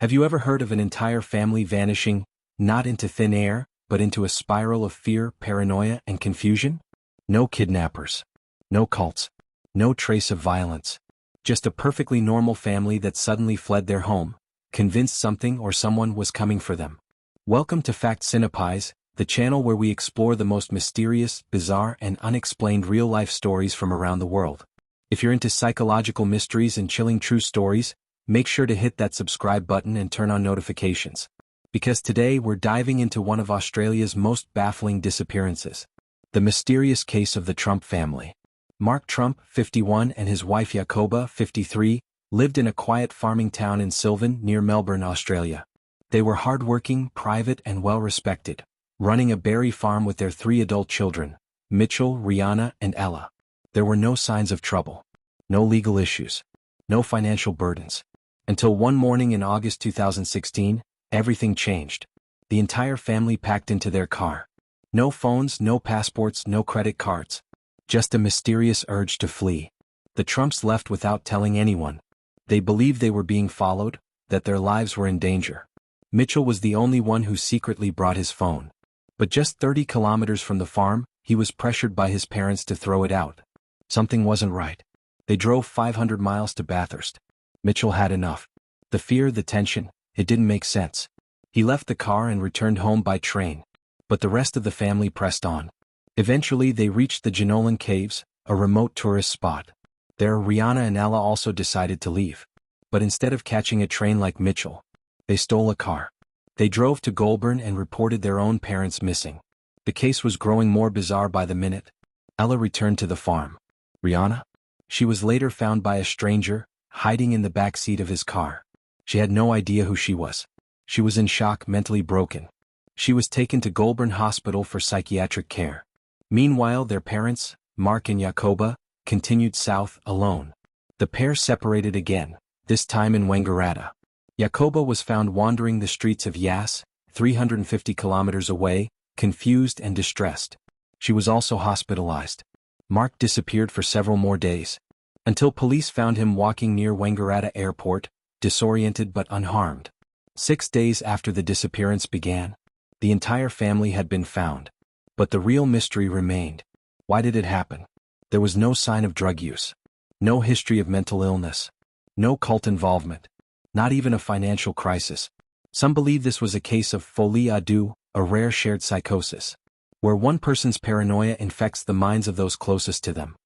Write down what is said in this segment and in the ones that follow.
Have you ever heard of an entire family vanishing, not into thin air, but into a spiral of fear, paranoia, and confusion? No kidnappers. No cults. No trace of violence. Just a perfectly normal family that suddenly fled their home, convinced something or someone was coming for them. Welcome to Facts, the channel where we explore the most mysterious, bizarre, and unexplained real-life stories from around the world. If you're into psychological mysteries and chilling true stories, make sure to hit that subscribe button and turn on notifications. Because today we're diving into one of Australia's most baffling disappearances. The mysterious case of the Trump family. Mark Trump, 51, and his wife Jacoba, 53, lived in a quiet farming town in Sylvan, near Melbourne, Australia. They were hardworking, private, and well-respected, running a berry farm with their 3 adult children, Mitchell, Rihanna, and Ella. There were no signs of trouble. No legal issues. No financial burdens. Until one morning in August 2016, everything changed. The entire family packed into their car. No phones, no passports, no credit cards. Just a mysterious urge to flee. The Trumps left without telling anyone. They believed they were being followed, that their lives were in danger. Mitchell was the only one who secretly brought his phone. But just 30 kilometers from the farm, he was pressured by his parents to throw it out. Something wasn't right. They drove 500 miles to Bathurst. Mitchell had enough. The fear, the tension, it didn't make sense. He left the car and returned home by train. But the rest of the family pressed on. Eventually they reached the Jenolan Caves, a remote tourist spot. There Rihanna and Ella also decided to leave. But instead of catching a train like Mitchell, they stole a car. They drove to Goulburn and reported their own parents missing. The case was growing more bizarre by the minute. Ella returned to the farm. Rihanna? She was later found by a stranger, hiding in the back seat of his car. She had no idea who she was. She was in shock, mentally broken. She was taken to Goulburn Hospital for psychiatric care. Meanwhile, their parents, Mark and Jacoba, continued south, alone. The pair separated again, this time in Wangaratta. Jacoba was found wandering the streets of Yass, 350 kilometers away, confused and distressed. She was also hospitalized. Mark disappeared for several more days, until police found him walking near Wangaratta Airport, disoriented but unharmed. 6 days after the disappearance began, the entire family had been found. But the real mystery remained. Why did it happen? There was no sign of drug use. No history of mental illness. No cult involvement. Not even a financial crisis. Some believe this was a case of Folie, a rare shared psychosis, where one person's paranoia infects the minds of those closest to them.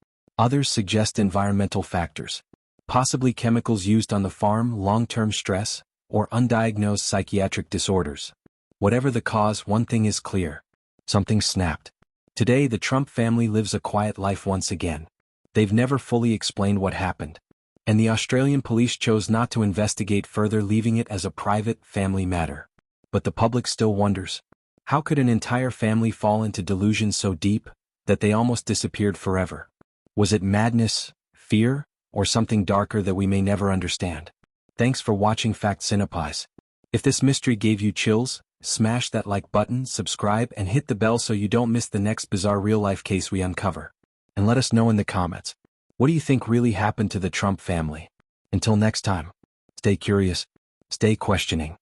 Others suggest environmental factors, possibly chemicals used on the farm, long-term stress, or undiagnosed psychiatric disorders. Whatever the cause, one thing is clear. Something snapped. Today the Trump family lives a quiet life once again. They've never fully explained what happened. And the Australian police chose not to investigate further, leaving it as a private, family matter. But the public still wonders. How could an entire family fall into delusion so deep that they almost disappeared forever? Was it madness, fear, or something darker that we may never understand? Thanks for watching Facts. If this mystery gave you chills, smash that like button, subscribe, and hit the bell so you don't miss the next bizarre real-life case we uncover. And let us know in the comments, what do you think really happened to the Trump family? Until next time, stay curious, stay questioning.